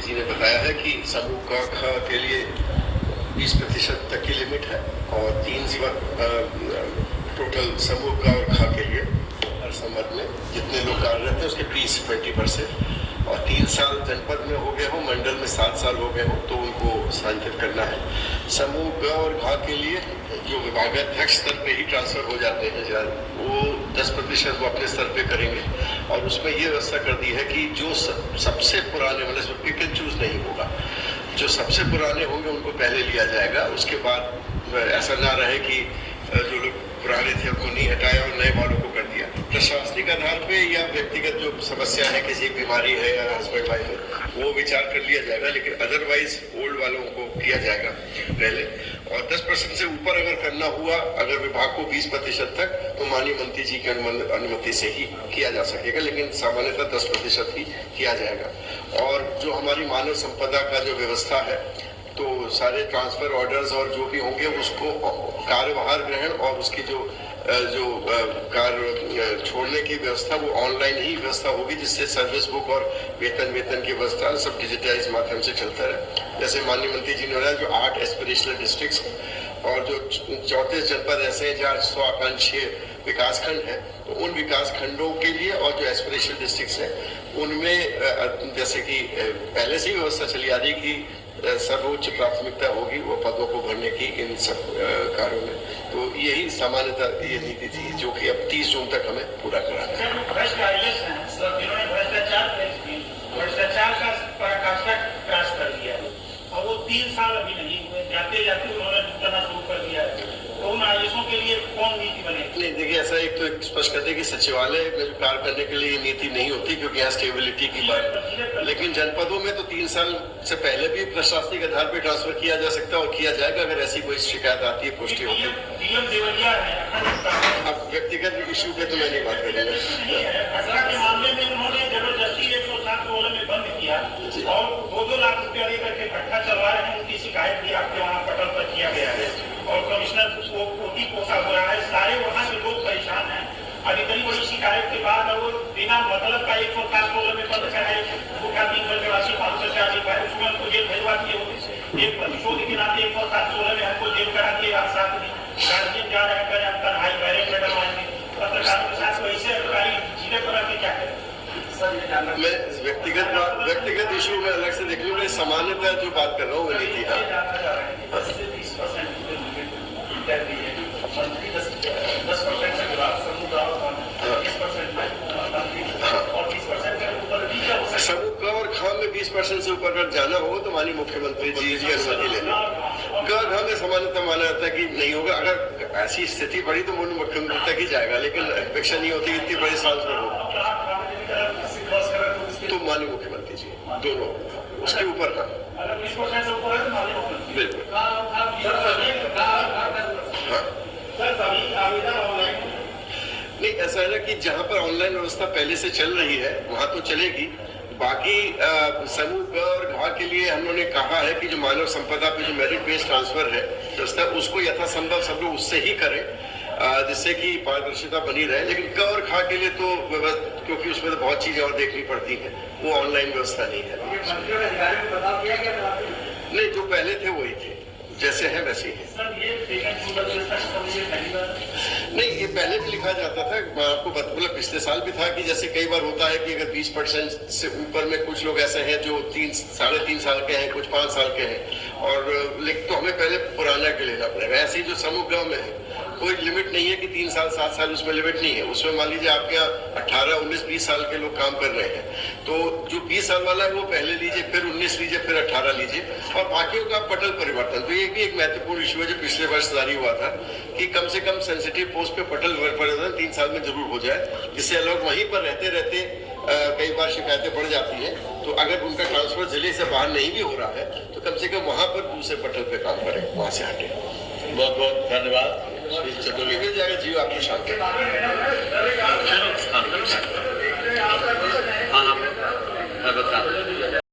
जी ने बताया है कि समूह क के लिए 20% तक की लिमिट है और 3 टोटल समूह क और ख के लिए हर संवर्ग में जितने लोग कार्यरत हैं उसके 20% और 3 साल जनपद में हो गए हो, मंडल में 7 साल हो गए हो तो उनको स्थानांतरित करना है। समूह ग और घ के लिए जो विभागाध्यक्ष स्तर पे ही ट्रांसफर हो जाते हैं वो 10% वो अपने स्तर पे करेंगे और उसमें ये व्यवस्था कर दी है कि जो सबसे पुराने मतलब पिक एंड चूज नहीं होगा, जो सबसे पुराने होंगे उनको पहले लिया जाएगा। उसके बाद ऐसा ना रहे कि जो लोग पुराने थे उनको नहीं हटाया और नए वालों को कर दिया। प्रशासनिक आधार पे या व्यक्तिगत जो समस्या है, किसी बीमारी है या हस्बैंड वाइफ है, वो विचार कर लिया जाएगा, लेकिन अदरवाइज ओल्ड वालों को किया जाएगा पहले। और 10% से ऊपर अगर करना हुआ, अगर विभाग को 20% तक, तो माननीय मंत्री जी की अनुमति से ही किया जा सकेगा, लेकिन सामान्यतः 10% ही किया जाएगा। और जो हमारी मानव संपदा का जो व्यवस्था है, तो सारे ट्रांसफर ऑर्डर्स और जो भी होंगे उसको कार्यभार ग्रहण और उसकी जो कार्य छोड़ने की व्यवस्था वो ऑनलाइन ही व्यवस्था होगी, जिससे सर्विस बुक और वेतन की व्यवस्था सब डिजिटाइज माध्यम से चलता रहे। जैसे माननीय मंत्री जी ने बताया जो 8 एस्पिरेशनल डिस्ट्रिक्ट्स और जो 34 जनपद ऐसे हैं जहाँ 100 आकांक्षीय विकासखंड है, तो उन विकास खंडों के लिए और जो एस्पिरेशनल डिस्ट्रिक्ट्स हैं उनमें जैसे कि पहले से ही व्यवस्था चली आ रही कि सर्वोच्च प्राथमिकता होगी वो पदों को भरने की इन सब कार्यों में। तो यही सामान्यतः ये नीति थी जो कि अब 30 जून तक हमें पूरा कराना है। भ्रष्टाचार का पराकाष्ठा क्रॉस कर दिया और वो 3 साल अभी नहीं हुए, जाते जाते उन्होंने करना शुरू कर दिया। तो उन आदेशों के लिए कौन नीति बनेगी? नहीं, देखिए ऐसा एक तो स्पष्ट करते कि सचिवालय में जो कार्य करने के लिए ये नीति नहीं होती क्योंकि यहाँ स्टेबिलिटी की बात, लेकिन जनपदों में तो 3 साल से पहले भी प्रशासनिक आधार पर ट्रांसफर किया जा सकता है और किया जाएगा अगर ऐसी कोई शिकायत आती है, पुष्टि होती है। अब व्यक्तिगत इशू पे तो मैं नहीं बात करूँगा। मामले में उन्होंने जबरदस्ती 107 में बंद किया और 2-2 लाख रुपया लेकर के भट्टा चलवा रहे हैं, उनकी शिकायत भी आपके वहाँ पटल पर किया गया है और कमिश्नर को कोटी कोसा हो रहा है। सारे वहाँ के लोग परेशान हैं। अब इतनी बड़ी शिकायत के बाद वो बिना मतलब का 107 में बंद कराए, वो क्या 384-540 है, उसमें हमको जेल भेजवा दिए। एक प्रतिशोध के नाते 107 में हमको जेल करा दिए। आप साथ में गार्जियन जा रहे हैं, हम तनहाई बैरेक में डलवाएंगे, पत्रकारों के साथ वैसे अधिकारी जिले पर आके क्या करें? मैं व्यक्तिगत इशू में अलग से देख लूँ, सामान्यतः जो बात कर रहा हूँ वो नीति समूह क और ख में 20% से ऊपर अगर जाना हो तो माननीय मुख्यमंत्री जी की अनुमति लेना। ग घ में सामान्यतः माना जाता है कि नहीं होगा, अगर ऐसी स्थिति पड़ी तो मुख्यमंत्री तक ही जाएगा, लेकिन अपेक्षा नहीं होती इतनी बड़ी ट्रांसफर हो तो माननीय मुख्यमंत्री जी दोनों उसके ऊपर ना बिल्कुल। नहीं, ऐसा है ना कि जहाँ पर ऑनलाइन व्यवस्था पहले से चल रही है वहाँ तो चलेगी। बाकी समूह ग और घ के लिए हम लोगों ने कहा है कि जो मानव संपदा पे जो मेरिट बेस्ड ट्रांसफर है व्यवस्था उसको यथासंभव सब लोग उससे ही करें जिससे कि पारदर्शिता बनी रहे। लेकिन क और ख के लिए तो क्योंकि उसमें तो बहुत चीजें और देखनी पड़ती हैं, वो ऑनलाइन व्यवस्था नहीं है। नहीं, जो पहले थे वही थे, जैसे है वैसे ही है। नहीं, ये पहले भी लिखा जाता था, मैं आपको मतलब पिछले साल भी था कि जैसे कई बार होता है कि अगर 20% से ऊपर में कुछ लोग ऐसे हैं जो 3-3.5 साल के हैं, कुछ 5 साल के हैं और तो हमें पहले पुराना के लेना पड़ेगा। ऐसे ही जो समूह गाँव में है कोई लिमिट नहीं है कि 3 साल 7 साल, उसमें लिमिट नहीं है। उसमें मान लीजिए आपके यहाँ 18, 19, 20 साल के लोग काम कर रहे हैं, तो जो 20 साल वाला है वो पहले लीजिए, फिर 19 लीजिए, फिर 18 लीजिए और बाकियों का पटल परिवर्तन। तो ये भी एक महत्वपूर्ण इशू है जो पिछले वर्ष जारी हुआ था कि कम से कम सेंसिटिव पोस्ट पे पटल परिवर्तन 3 साल में जरूर हो जाए, जिससे लोग वहीं पर रहते रहते कई बार शिकायतें बढ़ जाती हैं। तो अगर उनका ट्रांसफर जिले से बाहर नहीं भी हो रहा है तो कम से कम वहां पर दूसरे पटल पे काम करें, वहां से हटे। बहुत बहुत धन्यवाद। चतुर्वेदी मिल जाएगा जी आपको शाम के। हाँ, मैं बता